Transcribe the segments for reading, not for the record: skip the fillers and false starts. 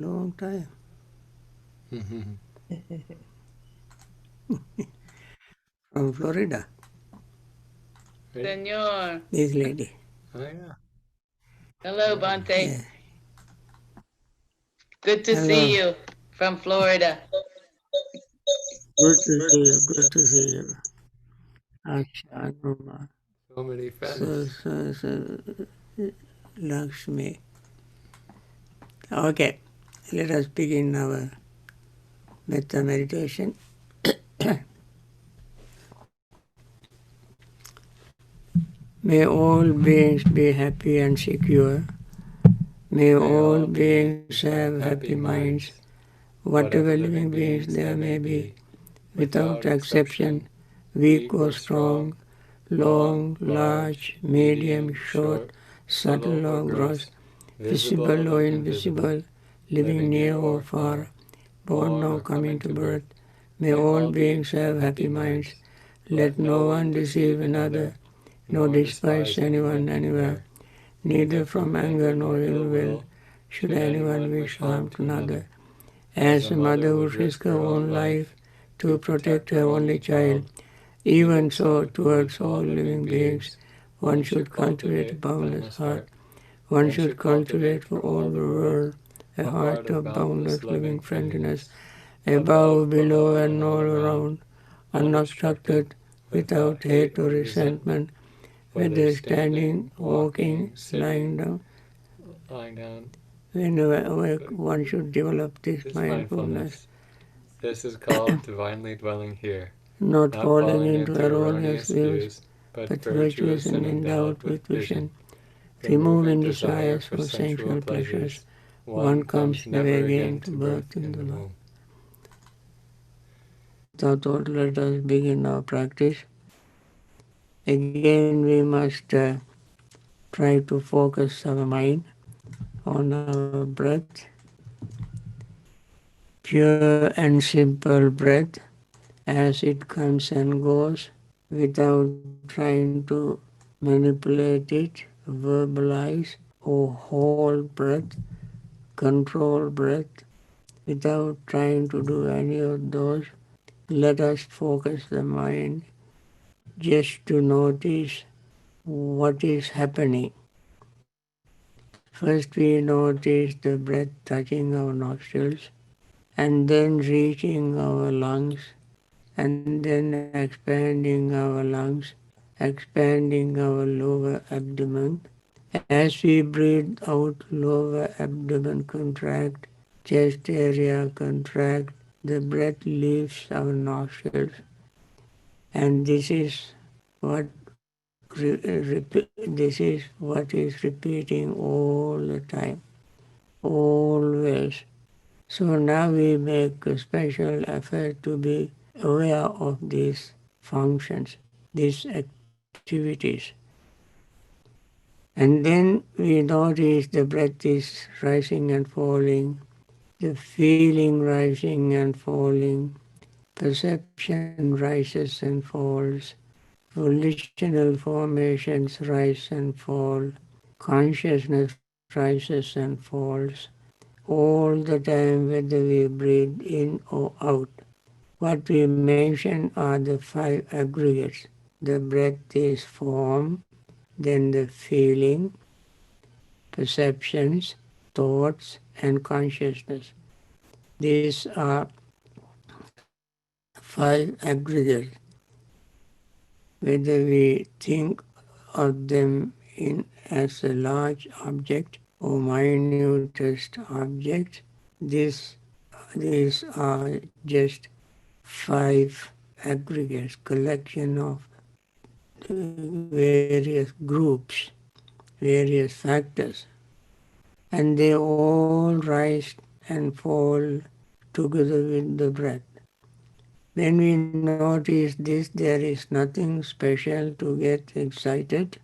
long time. From Florida, Senor. this lady. Oh yeah. Hello, Yeah. Bante. Yeah. Good to Hello. see you from Florida. Good to see you. Good to see you. Acha, Numa. So many So, friends. so, so, Lakshmi. Okay. Let us begin our metta meditation. May all beings be happy and secure. May May all all beings beings have have happy happy minds, minds, whatever whatever living living beings beings there there may may be, be, without without exception, exception, weak weak or or strong, strong, long, long, large, large, medium, medium, short, short, subtle subtle or or gross, gross, visible visible or or invisible, invisible, living living near near or or far, far, born born or or coming coming to to birth. birth. May May all all beings beings have have happy happy minds. minds. Let Let no no one one deceive deceive another, another, nor nor despise despise anyone anyone anywhere, anywhere, neither neither from from anger anger nor nor ill ill will, will, should should anyone anyone wish wish harm harm to to another. another. As As a a mother mother would would risk risk her her own own life life to to protect protect her her only only child, child, even even so so, towards towards all all living living beings, beings, one one should should cultivate a cultivate a boundless boundless heart. heart. One One should should cultivate cultivate for for all all the the world world a a heart heart of of boundless boundless loving loving friendliness, friendliness, above, above, below, below, and and all all around, around, unobstructed, unobstructed, without without hate hate or or resentment, resentment, whether whether standing, standing, walking, walking, lying sitting, down. lying down. Whenever awake, one should develop this This mindfulness, mindfulness, this is called divinely dwelling here, not not falling falling into into erroneous erroneous views, views, but but virtuous virtuous and and endowed endowed with with vision. vision, Removing removing desire desires for for sensual sensual pleasures, pleasures. one One comes comes never never again again to to birth birth in in the the Lord. womb. Without thought, let us begin our practice. Again, we must try to focus our mind on our breath, pure and simple breath as it comes and goes, without trying to manipulate it, verbalize, or hold breath, control breath, without trying to do any of those. Let us focus the mind just to notice what is happening. First, we notice the breath touching our nostrils and then reaching our lungs and then expanding our lungs, expanding our lower abdomen. As we breathe out, lower abdomen contract, chest area contract, the breath leaves our nostrils, and this is what is repeating all the time, always. So now we make a special effort to be aware of these functions, these activities. And then we notice the breath is rising and falling, the feeling rising and falling, perception rises and falls, volitional formations rise and fall, consciousness rises and falls, all the time whether we breathe in or out. What we mention are the five aggregates. The breath is form, then the feeling, perceptions, thoughts, and consciousness. These are five aggregates. Whether we think of them in as a large object or minutest object, this, these are just five aggregates, collection of various groups, various factors, and they all rise and fall together with the breath. When we notice this, there is nothing special to get excited,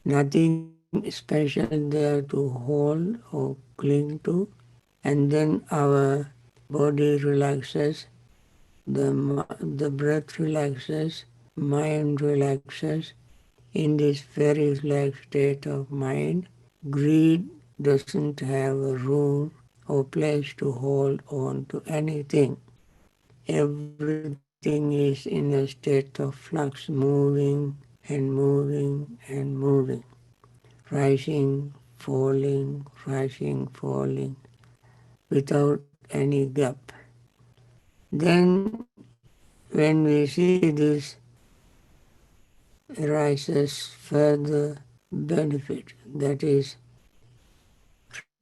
nothing special there to hold or cling to, and then our body relaxes, the breath relaxes, mind relaxes. In this very relaxed state of mind, greed doesn't have a room or place to hold on to anything. Everything is in a state of flux, moving and moving and moving, rising, falling, without any gap. Then, when we see this, arises further benefit. That is,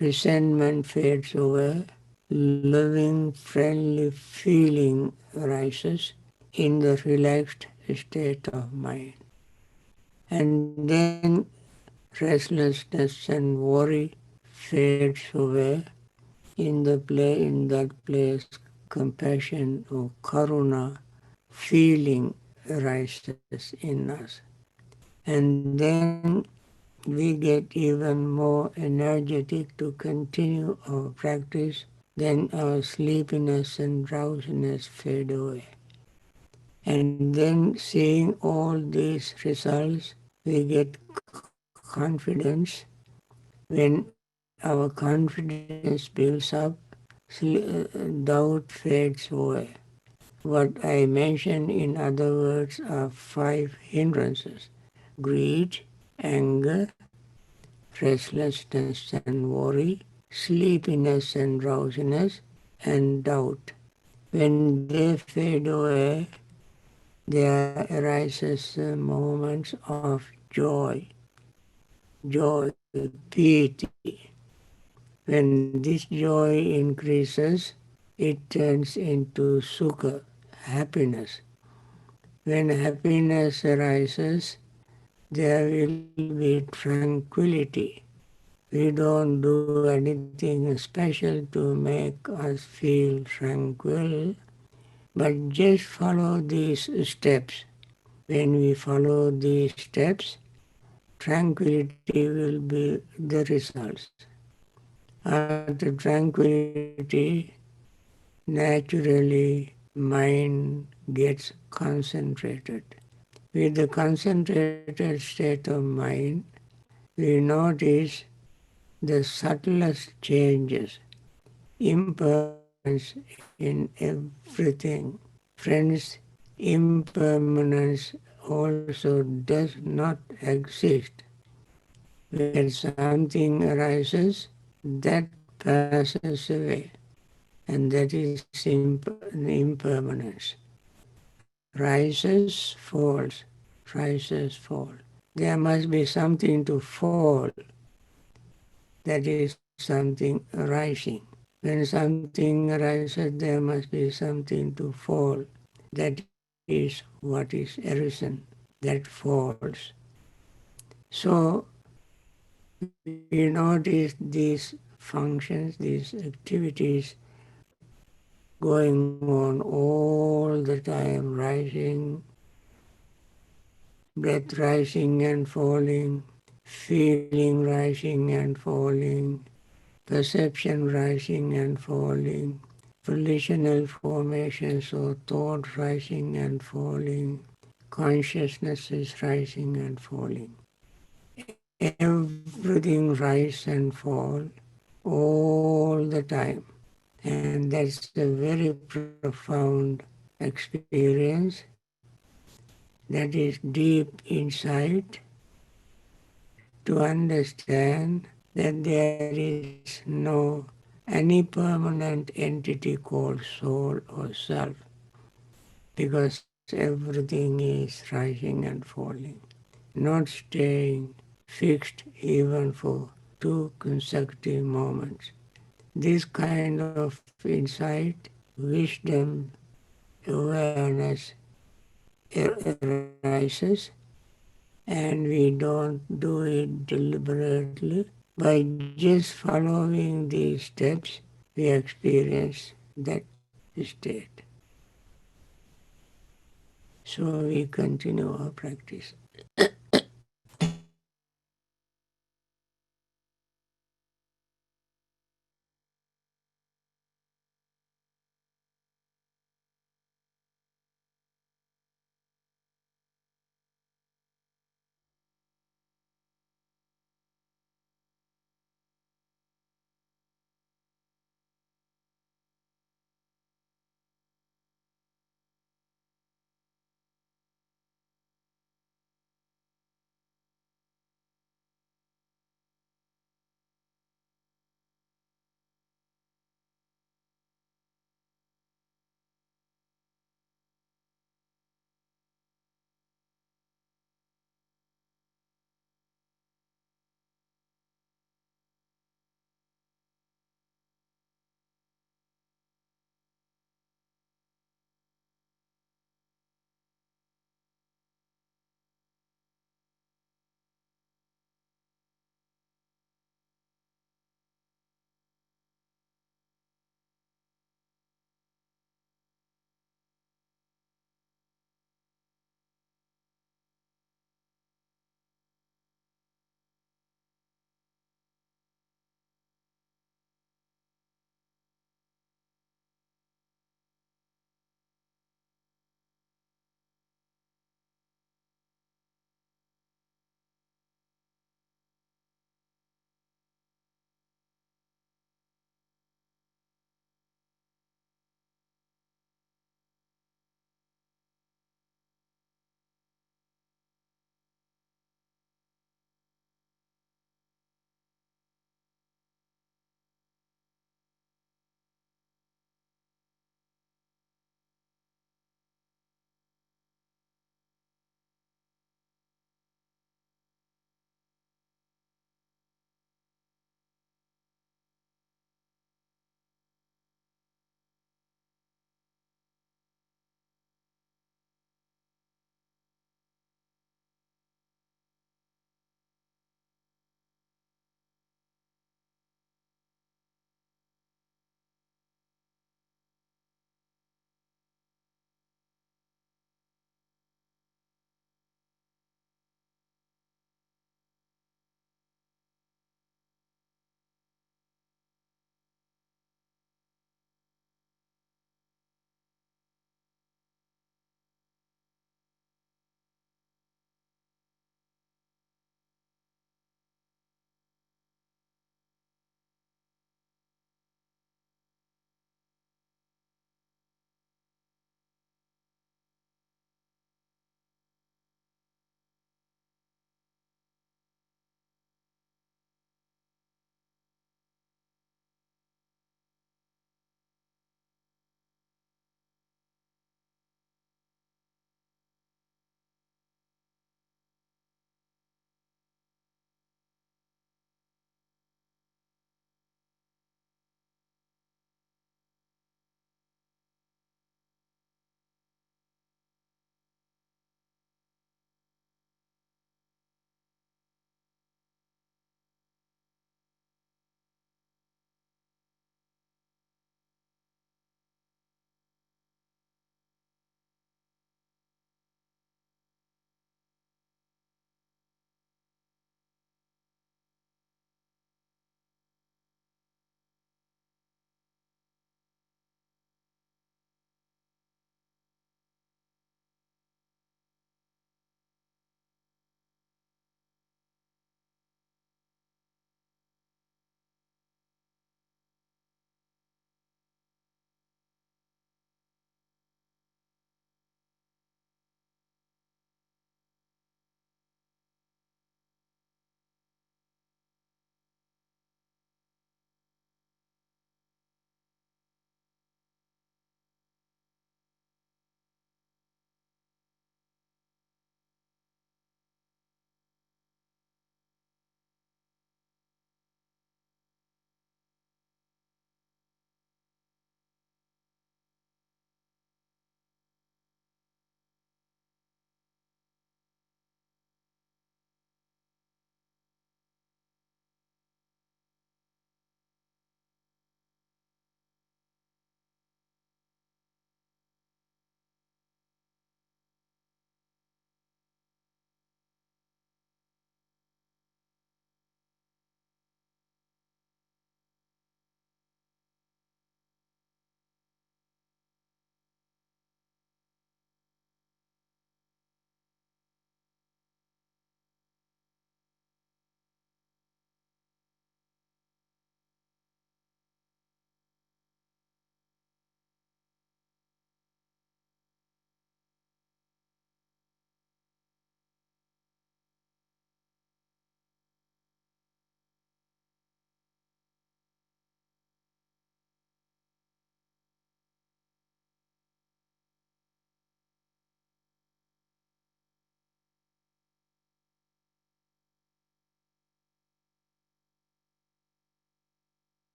resentment fades away, loving, friendly feeling arises in the relaxed state of mind. And then restlessness and worry fades away. In that place, compassion or karuna feeling arises in us. And then we get even more energetic to continue our practice. Then our sleepiness and drowsiness fade away. And then seeing all these results, we get confidence. When our confidence builds up, doubt fades away. What I mentioned in other words are 5 hindrances: greed, anger, restlessness and worry, sleepiness and drowsiness, and doubt. When they fade away, there arises moments of joy, piety. When this joy increases, it turns into sukha, happiness. When happiness arises, there will be tranquility. We don't do anything special to make us feel tranquil, but just follow these steps. When we follow these steps, tranquility will be the results. After tranquility, naturally mind gets concentrated. With the concentrated state of mind, we notice the subtlest changes, impermanence in everything. Friends, impermanence also does not exist. When something arises, that passes away, and that is impermanence. Rises, fall. There must be something to fall, that is something rising. When something arises, there must be something to fall. That is what is arisen, that falls. So we notice these functions, these activities going on all the time, rising, breath rising and falling, feeling rising and falling, perception rising and falling, volitional formations or thought rising and falling, consciousness is rising and falling. Everything rise and fall all the time. And that's a very profound experience that is deep insight to understand that there is no any permanent entity called soul or self, because everything is rising and falling, not staying fixed even for 2 consecutive moments. This kind of insight, wisdom, awareness arises, and we don't do it deliberately. By just following these steps, we experience that state. So we continue our practice.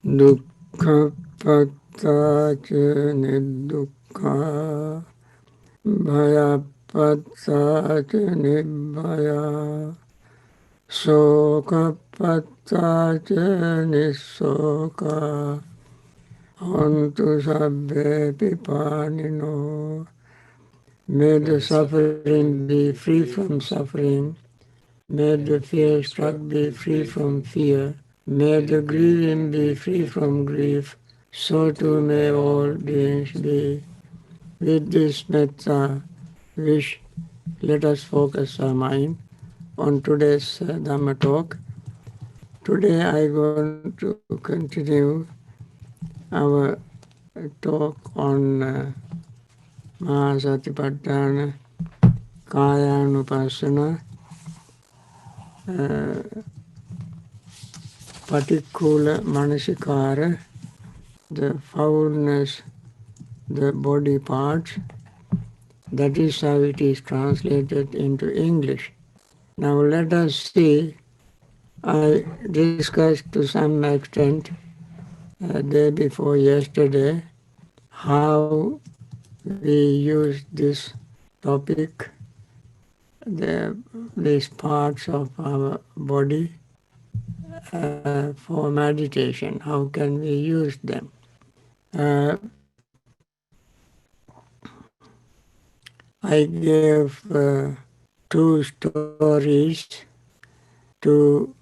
Dukkhapatta ca niddukkha, bhayapatta ca nibbhaya, sokapatta ca nissoka, hontu sabbe pipanino. May May the the suffering suffering be be free free from from suffering. suffering. May the May the fear fear struck struck be be free free from from fear. fear. May May the the grieving grieving be be free free from from grief. grief. So So too too may may all all beings beings be. be. With this metta wish, let us focus our mind on today's Dhamma talk. Today I am going to continue our talk on Mahasatipatthana, Kayanupassana, Patikula Manasikara, the foulness, the body parts. That is how it is translated into English. Now let us see. I discussed to some extent day before yesterday how we use this topic, these parts of our body for meditation. How can we use them? I gave two stories to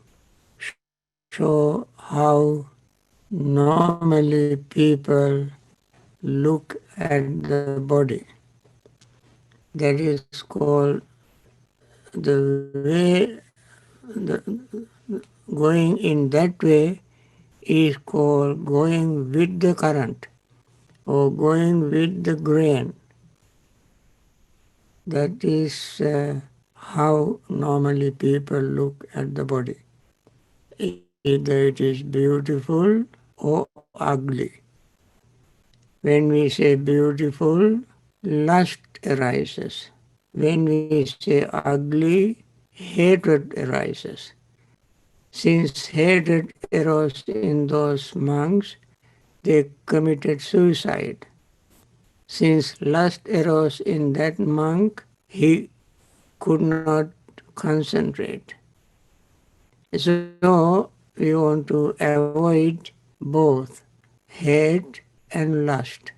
show how normally people look at the body. That is called the way, the, going in that way is called going with the current or going with the grain. That is how normally people look at the body. Either it is beautiful or ugly. When we say beautiful, lust arises. When we say ugly, hatred arises. Since hatred arose in those monks, they committed suicide. Since lust arose in that monk, he could not concentrate. So we want to avoid both hate and lust.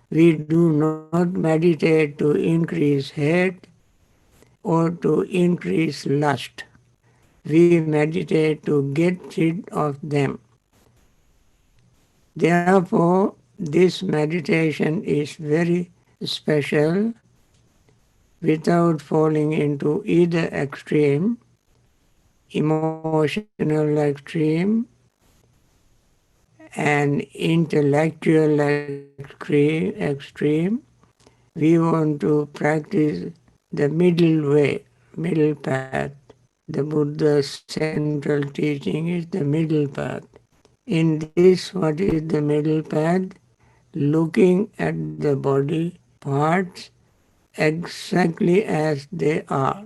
We do not meditate to increase hate or to increase lust. We meditate to get rid of them. Therefore, this meditation is very special without falling into either extreme, emotional extreme and intellectual extreme. We want to practice the middle way, middle path. The Buddha's central teaching is the middle path. In this, what is the middle path? Looking at the body parts exactly as they are.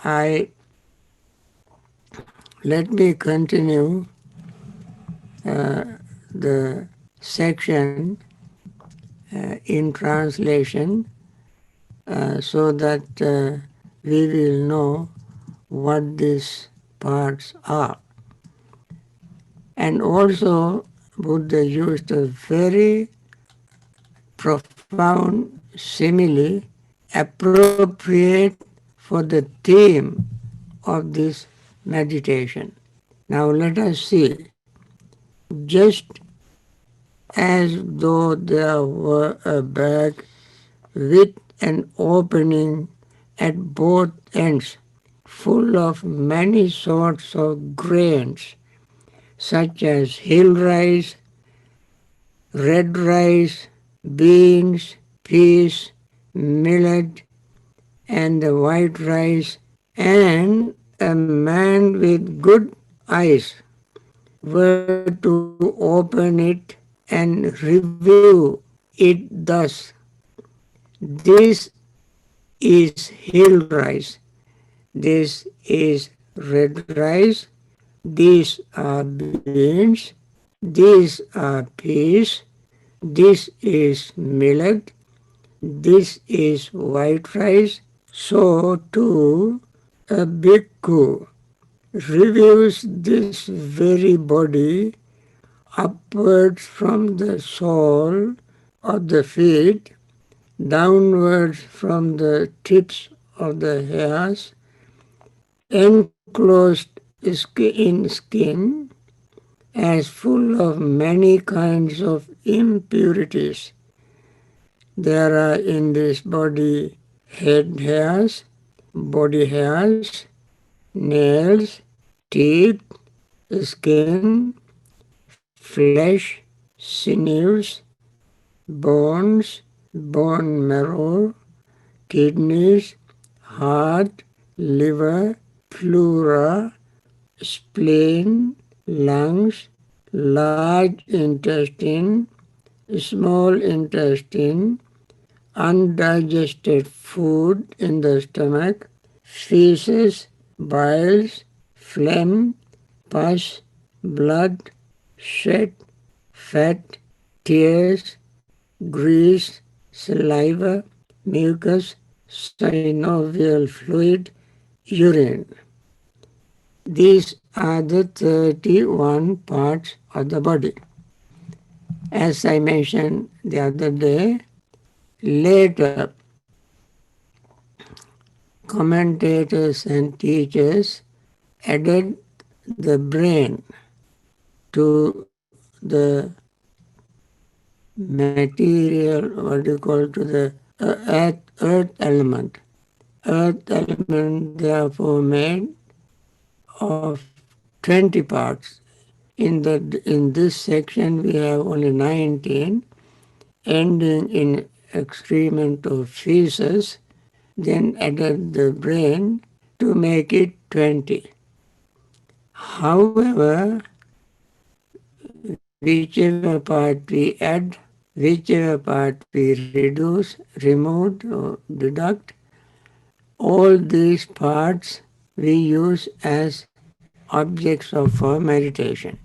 I Let me continue the section in translation so that we will know what these parts are. And also, Buddha used a very profound simile appropriate for the theme of this meditation. Now let us see. Just as though there were a bag with an opening at both ends, full of many sorts of grains, such as hill rice, red rice, beans, peas, millet, and the white rice, and a man with good eyes were to open it and review it thus. This is hill rice. This is red rice. These are beans. These are peas. This is millet. This is white rice. So too a bhikkhu reviews this very body upwards from the sole of the feet, downwards from the tips of the hairs, enclosed in skin, as full of many kinds of impurities. There are in this body head hairs, body hairs, nails, teeth, skin, flesh, sinews, bones, bone marrow, kidneys, heart, liver, pleura, spleen, lungs, large intestine, small intestine, undigested food in the stomach, feces, biles, phlegm, pus, blood, sweat, fat, tears, grease, saliva, mucus, synovial fluid, urine. These are the 31 parts of the body. As I mentioned the other day, later commentators and teachers added the brain to the material, what do you call, to the earth element. Earth element therefore made of 20 parts. In this section we have only 19, ending in excrement of feces, then added the brain to make it 20. However, whichever part we add, whichever part we reduce, remove or deduct, all these parts we use as objects for meditation.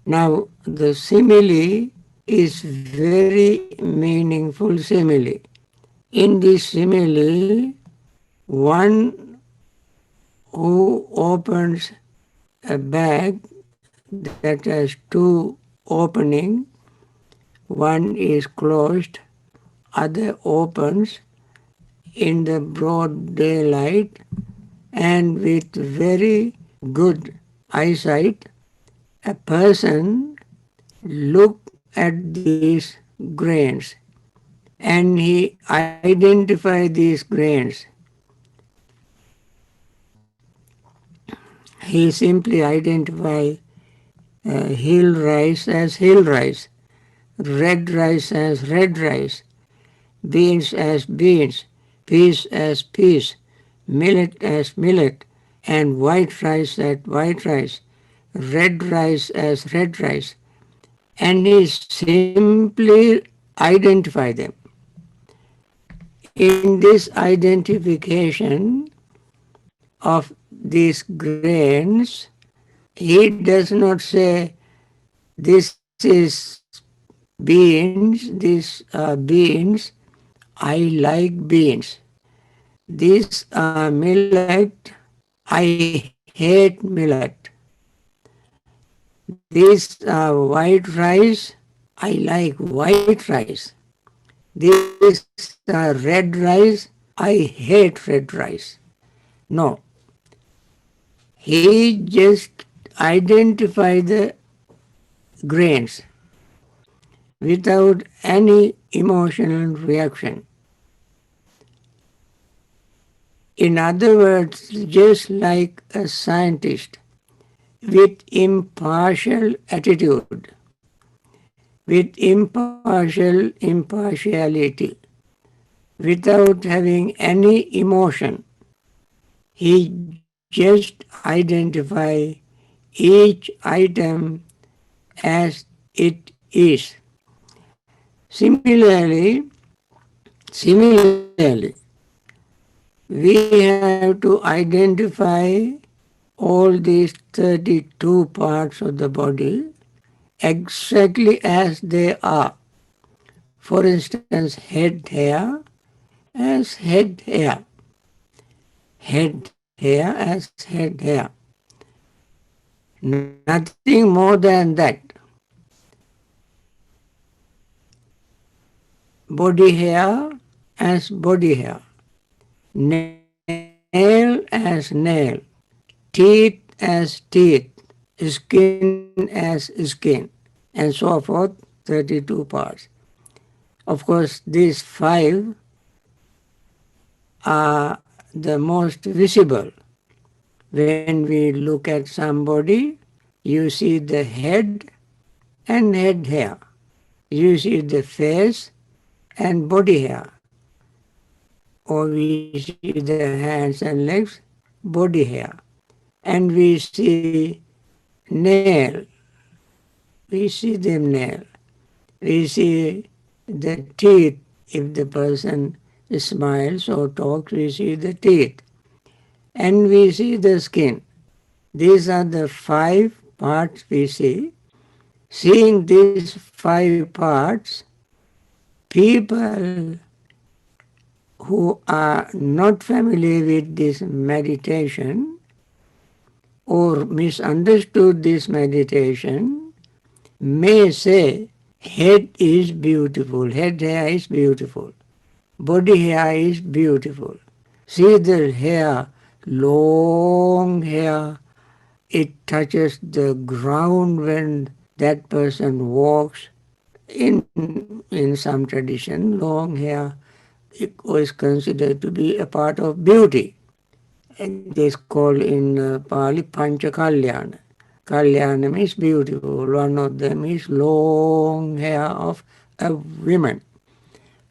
Now, the simile is very meaningful simile. In this simile, one who opens a bag that has two openings, one is closed, other opens in the broad daylight and with very good eyesight, a person look at these grains and he identify these grains. He simply identify hill rice as hill rice, red rice as red rice, beans as beans, peas as peas, millet as millet, and white rice as white rice, red rice as red rice, and he simply identify them. In this identification of these grains, he does not say this is beans, these are beans, I like beans. These are millet, I hate millet. These are white rice, I like white rice. These are red rice, I hate red rice. No. He just identified the grains without any emotional reaction. In other words, just like a scientist with impartial attitude, with impartiality, without having any emotion, he just identify each item as it is. Similarly, we have to identify all these 32 parts of the body exactly as they are. For instance, head hair as head hair, head hair as head hair. Nothing more than that. Body hair as body hair, nail as nail, teeth as teeth, skin as skin, and so forth, 32 parts. Of course, these five are the most visible. When we look at somebody, you see the head and head hair. You see the face and body hair. Or we see the hands and legs, body hair. And we see nail, we see them nail. We see the teeth. If the person smiles or talks, we see the teeth. And we see the skin. These are the five parts we see. Seeing these five parts, people who are not familiar with this meditation or misunderstood this meditation may say head is beautiful, head hair is beautiful, body hair is beautiful. See the hair, long hair, it touches the ground when that person walks. In some tradition, long hair was considered to be a part of beauty. And it is called in Pali Pancha Kalyana. Kalyana means beautiful. One of them is long hair of a woman.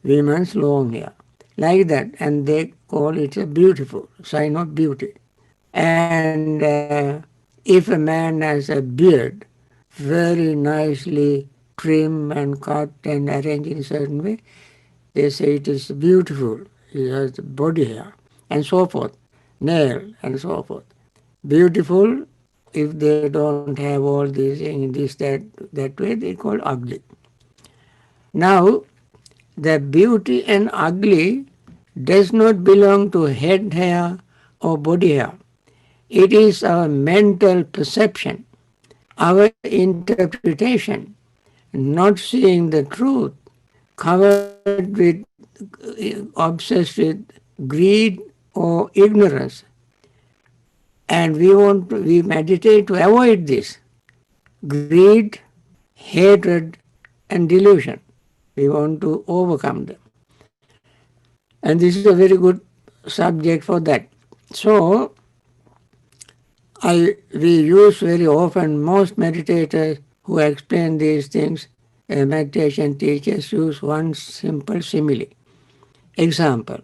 Women's long hair. Like that. And they call it a beautiful sign of beauty. And if a man has a beard, very nicely trim and cut and arranged in a certain way, they say it is beautiful. He has body hair and so forth, nail and so forth. Beautiful, if they don't have all these things, that way, they call ugly. Now, the beauty and ugly does not belong to head hair or body hair. It is our mental perception, our interpretation, not seeing the truth, covered with, obsessed with greed or ignorance. And we meditate to avoid this greed, hatred, and delusion. We want to overcome them. And this is a very good subject for that. So, we use very often, most meditators who explain these things, meditation teachers use one simple simile. Example,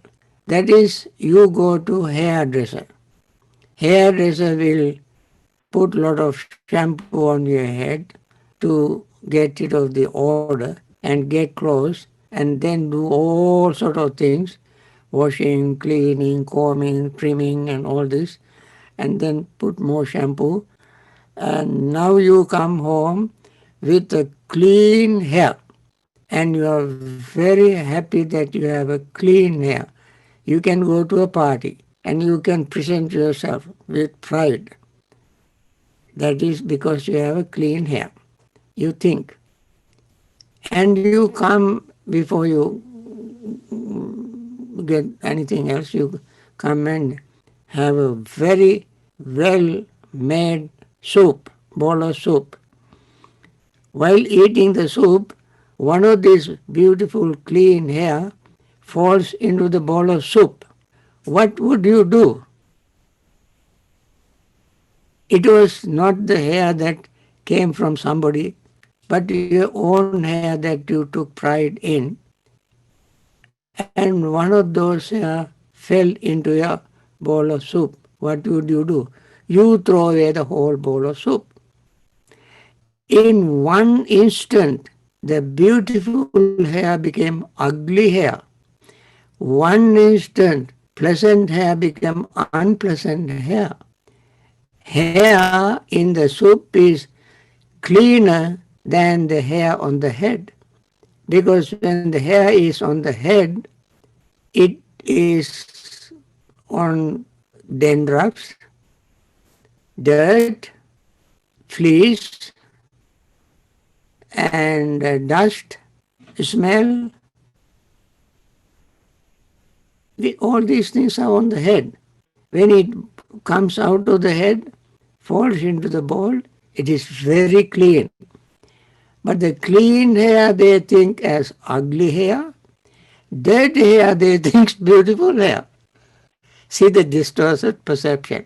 that is, you go to hairdresser. Hairdresser will put lot of shampoo on your head to get rid of the odor and get close and then do all sort of things, washing, cleaning, combing, trimming and all this, and then put more shampoo. And now you come home with a clean hair and you are very happy that you have a clean hair. You can go to a party and you can present yourself with pride. That is because you have a clean hair. You think. And you come before you get anything else, you come and have a very well made soup, bowl of soup. While eating the soup, one of these beautiful clean hair falls into the bowl of soup. What would you do? It was not the hair that came from somebody, but your own hair that you took pride in. And one of those hair fell into your bowl of soup. What would you do? You throw away the whole bowl of soup. In one instant, the beautiful hair became ugly hair. One instant, pleasant hair become unpleasant hair. Hair in the soup is cleaner than the hair on the head, because when the hair is on the head, it is on dandruffs, dirt, fleas, and dust, smell. All these things are on the head. When it comes out of the head, falls into the bowl, it is very clean. But the clean hair they think as ugly hair, dead hair they think beautiful hair. See the distorted perception.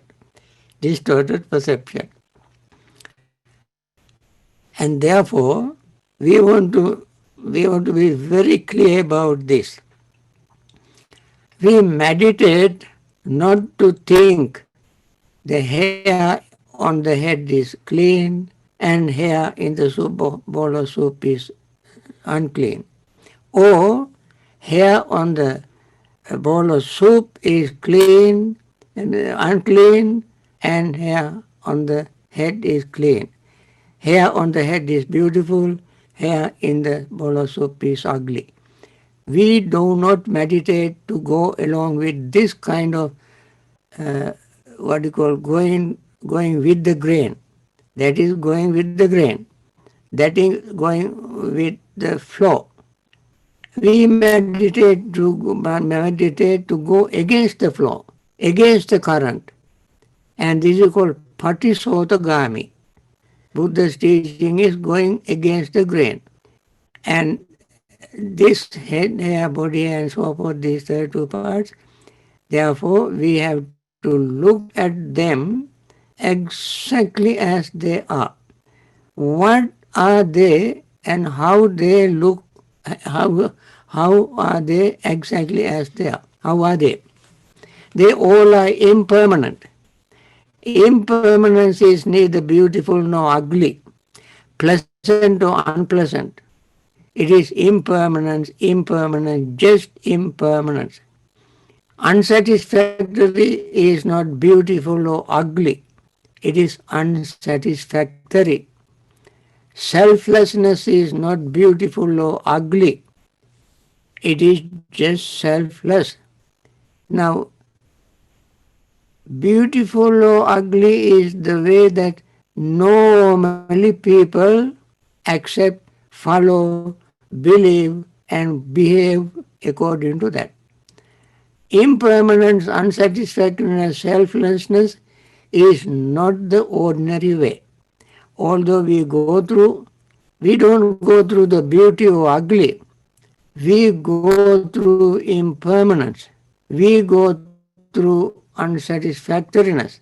Distorted perception. And therefore, we want to be very clear about this. We meditate not to think the hair on the head is clean and hair in the bowl of soup is unclean. Or hair on the bowl of soup is clean and unclean, and hair on the head is clean. Hair on the head is beautiful, hair in the bowl of soup is ugly. We do not meditate to go along with this kind of what you call going with the grain. That is going with the grain. That is going with the flow. We meditate to go against the flow, against the current. And this is called Patisotagami. Buddha's teaching is going against the grain. And this head, hair, body, and so forth, these 32 parts, therefore, we have to look at them exactly as they are. What are they and how they look, how are they exactly as they are? How are they? They all are impermanent. Impermanence is neither beautiful nor ugly, pleasant or unpleasant. It is impermanence, just impermanence. Unsatisfactory is not beautiful or ugly. It is unsatisfactory. Selflessness is not beautiful or ugly. It is just selfless. Now, beautiful or ugly is the way that normally people accept, follow, believe, and behave according to that. Impermanence, unsatisfactoriness, selflessness is not the ordinary way. Although we don't go through the beauty or ugly. We go through impermanence. We go through unsatisfactoriness.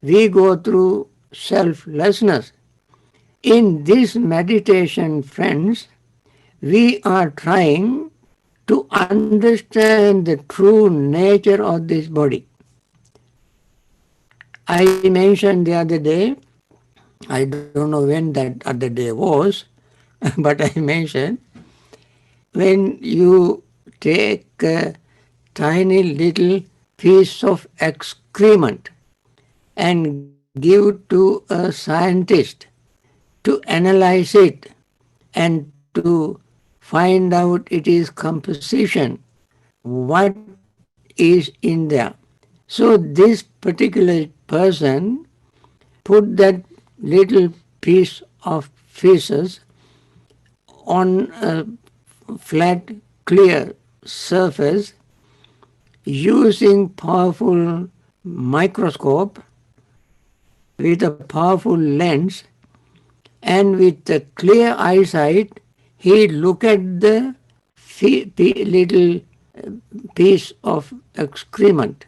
We go through selflessness. In this meditation, friends, we are trying to understand the true nature of this body. I mentioned the other day, I don't know when that other day was, but I mentioned when you take a tiny little piece of excrement and give to a scientist to analyze it and to find out its composition, what is in there. So this particular person put that little piece of feces on a flat, clear surface using powerful microscope with a powerful lens, and with the clear eyesight he look at the little piece of excrement,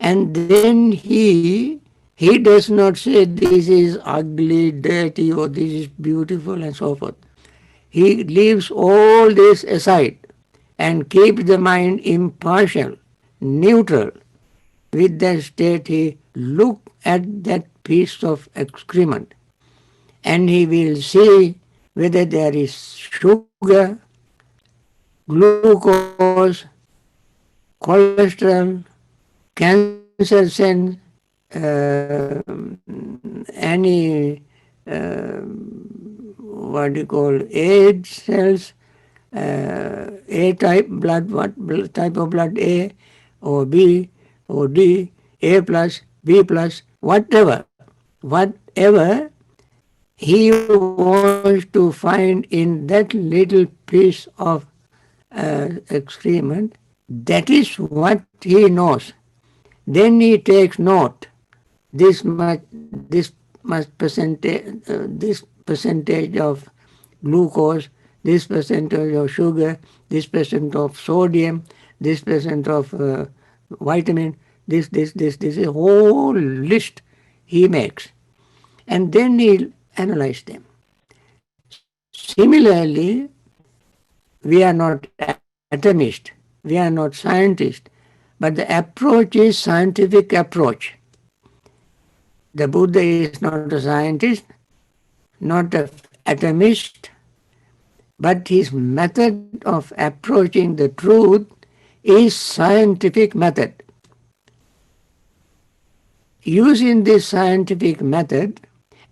and then he does not say this is ugly, dirty, or this is beautiful and so forth. He leaves all this aside and keeps the mind impartial, neutral. With that state, he look at that piece of excrement and he will see whether there is sugar, glucose, cholesterol, Cancer sends any what you call AIDS cells, A type blood, what type of blood, A or B or D, A plus, B plus, whatever he wants to find in that little piece of excrement, that is what he knows. Then he takes note. This percentage of glucose, this percentage of sugar, this percent of sodium, this percent of vitamin, this is a whole list he makes, and then he'll analyze them. Similarly, we are not atomists, we are not scientists, but the approach is scientific approach. The Buddha is not a scientist, not an atomist, but his method of approaching the truth is scientific method. Using this scientific method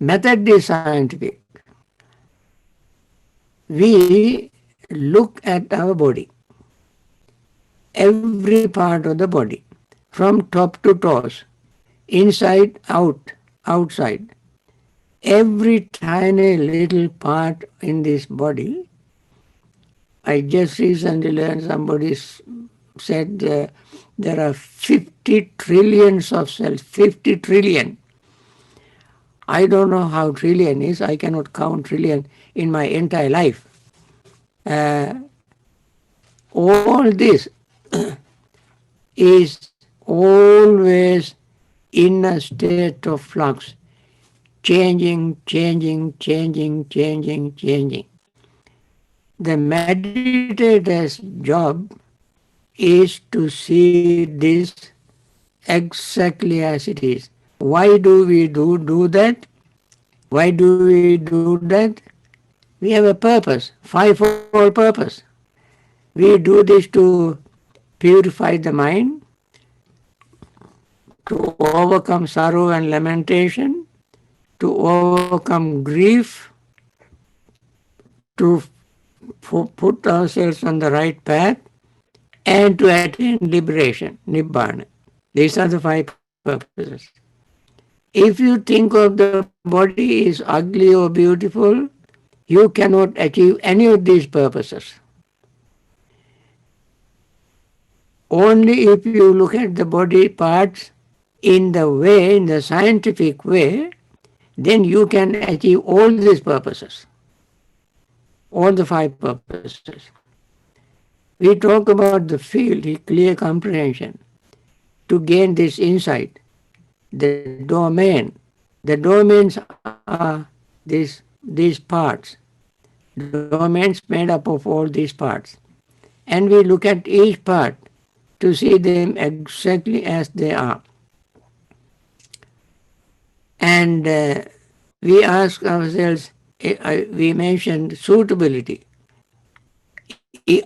is scientific. We look at our body, every part of the body, from top to toes, inside, out, outside. Every tiny little part in this body. I just recently learned somebody said there are 50 trillions of cells, 50 trillion. I don't know how trillion is. I cannot count trillion in my entire life. All this is always in a state of flux, changing. The meditator's job is to see this exactly as it is. Why do we do that? Why do we do that? We have a purpose, fivefold purpose. We do this to purify the mind, to overcome sorrow and lamentation, to overcome grief, to put ourselves on the right path, and to attain liberation, nibbana. These are the five purposes. If you think of the body is ugly or beautiful, you cannot achieve any of these purposes. Only if you look at the body parts in the scientific way, then you can achieve all these purposes, all the five purposes. We talk about the field, clear comprehension, to gain this insight, the domain. The domains are these parts, domains made up of all these parts. And we look at each part to see them exactly as they are. And we ask ourselves, we mentioned suitability.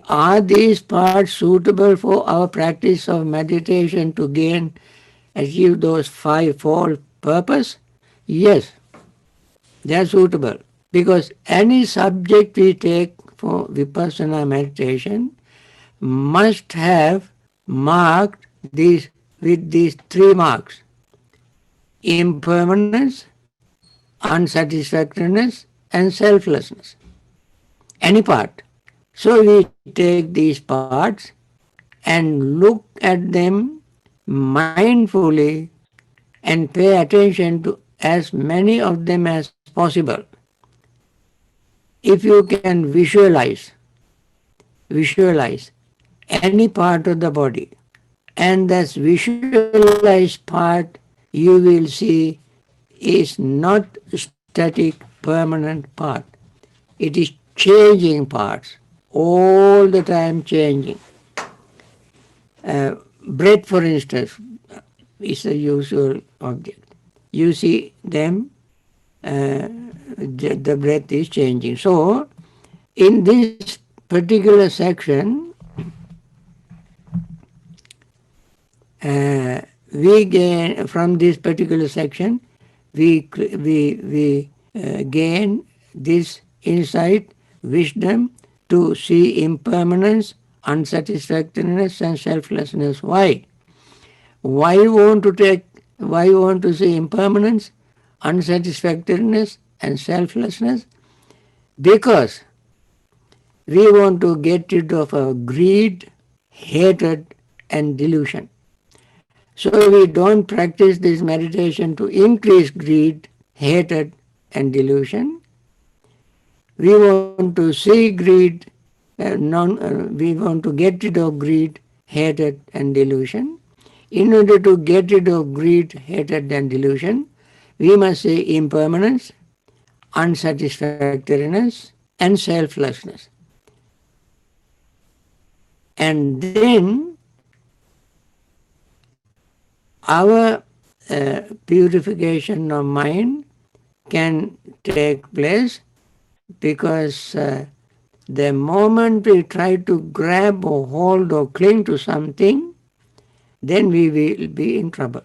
Are these parts suitable for our practice of meditation to achieve those fivefold purpose? Yes, they are suitable. Because any subject we take for vipassana meditation must have marked these with these three marks: impermanence, unsatisfactoriness, and selflessness. Any part. So we take these parts and look at them mindfully and pay attention to as many of them as possible. If you can visualize any part of the body, and that visualized part you will see is not static permanent part. It is changing parts, all the time changing. Breath, for instance, is a usual object. You see them, the breath is changing. So, in this particular section, Uh, we gain from this particular section, we gain this insight, wisdom to see impermanence, unsatisfactoriness, and selflessness. Why? Why want to see impermanence, unsatisfactoriness, and selflessness? Because we want to get rid of our greed, hatred, and delusion. So we don't practice this meditation to increase greed, hatred, and delusion. We want to see greed, we want to get rid of greed, hatred, and delusion. In order to get rid of greed, hatred, and delusion, we must see impermanence, unsatisfactoriness, and selflessness. And then our purification of mind can take place because the moment we try to grab or hold or cling to something, then we will be in trouble.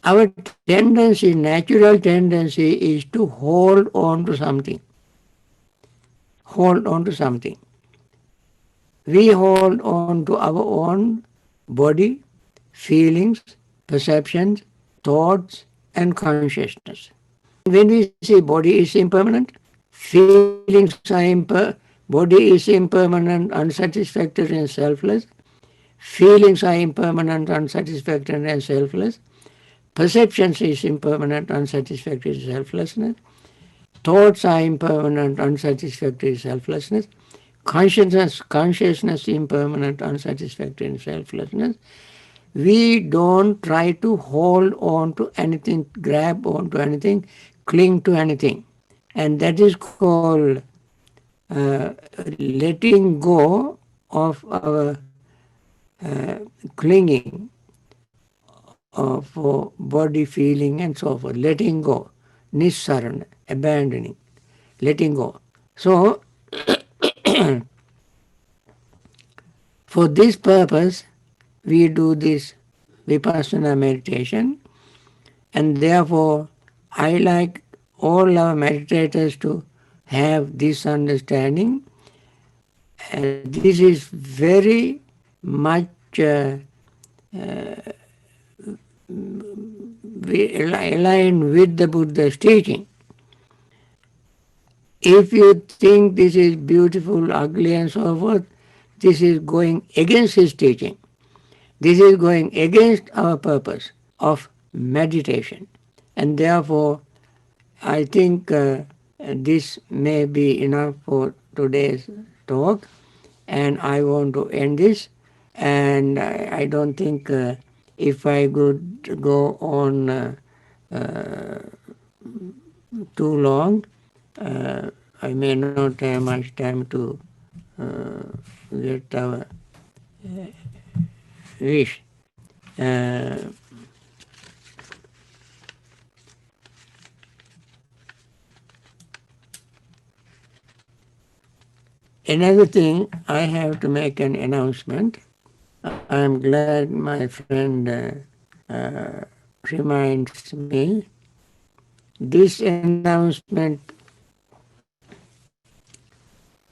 Our tendency, natural tendency, is to hold on to something. Hold on to something. We hold on to our own body, feelings, perceptions, thoughts, and consciousness. When we say body is impermanent, feelings are body is impermanent, unsatisfactory, and selfless. Feelings are impermanent, unsatisfactory, and selfless. Perceptions is impermanent, unsatisfactory, selflessness. Thoughts are impermanent, unsatisfactory, selflessness. Consciousness impermanent, unsatisfactory, and selflessness. We don't try to hold on to anything, grab onto anything, cling to anything. And that is called letting go of our clinging for body, feeling, and so forth. Letting go, nissarana, abandoning, letting go. So, for this purpose, we do this vipassana meditation, and therefore, I like all our meditators to have this understanding. This is very much aligned with the Buddha's teaching. If you think this is beautiful, ugly, and so forth, this is going against his teaching. This is going against our purpose of meditation. And therefore, I think this may be enough for today's talk. And I want to end this. And I don't think if I could go on too long, I may not have much time to get our wish. Uh, Another thing, I have to make an announcement. I am glad my friend reminds me. This announcement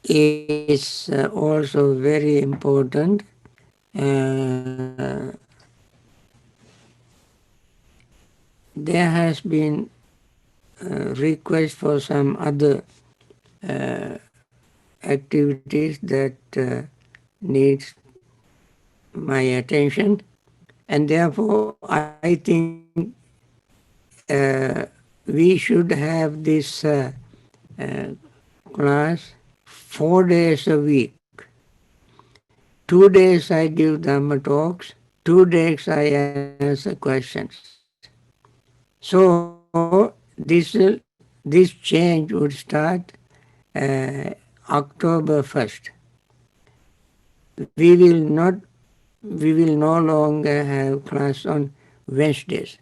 is also very important. There has been a request for some other activities that needs my attention, and therefore I think we should have this class 4 days a week. 2 days I give Dhamma talks, 2 days I answer questions. So this change would start October 1st. We will no longer have class on Wednesdays.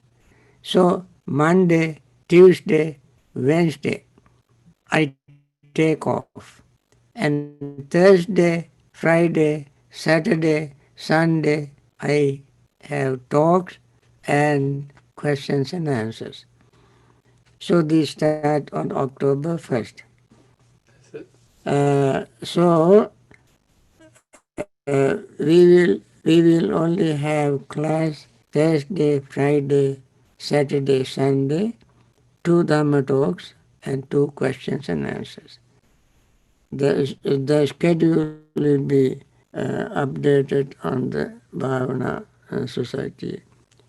So Monday, Tuesday, Wednesday, I take off. And Thursday, Friday, Saturday, Sunday, I have talks and questions and answers. So these start on October 1st. Is it? So we will only have class Thursday, Friday, Saturday, Sunday, two Dhamma talks and two questions and answers. The schedule will be updated on the Bhavana Society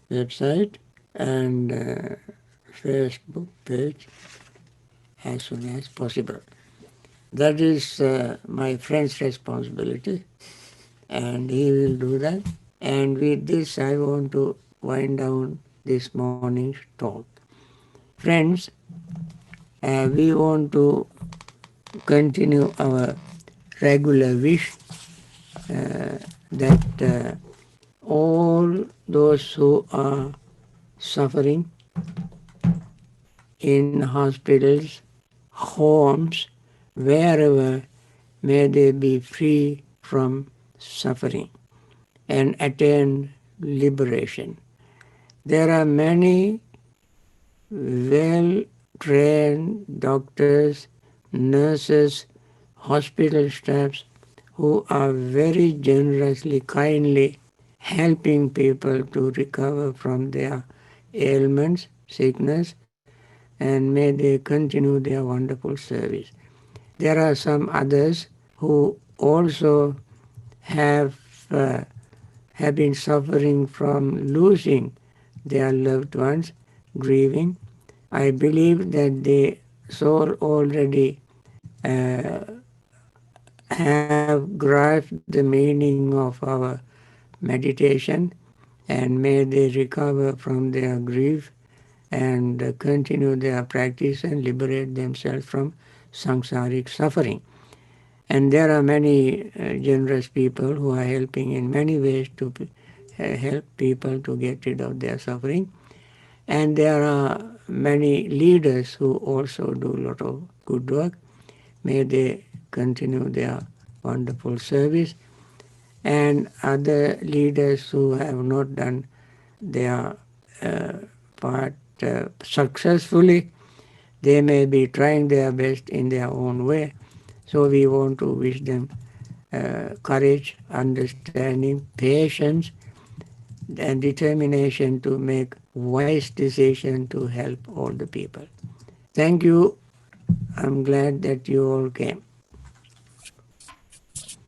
website and Facebook page as soon as possible. That is my friend's responsibility, and he will do that. And with this, I want to wind down this morning's talk. Friends, we want to continue our regular wish that all those who are suffering in hospitals, homes, wherever, may they be free from suffering and attain liberation. There are many well trained doctors, nurses, hospital staffs who are very generously, kindly helping people to recover from their ailments, sickness, and may they continue their wonderful service. There are some others who also have uh, have been suffering from losing their loved ones, grieving. I believe that they soul already uh, have grasped the meaning of our meditation, and may they recover from their grief and continue their practice and liberate themselves from samsaric suffering. And there are many generous people who are helping in many ways to help people to get rid of their suffering. And there are many leaders who also do a lot of good work. May they continue their wonderful service. And other leaders who have not done their uh, part successfully, they may be trying their best in their own way. So we want to wish them courage, understanding, patience, and determination to make wise decisions to help all the people. Thank you. I'm glad that you all came.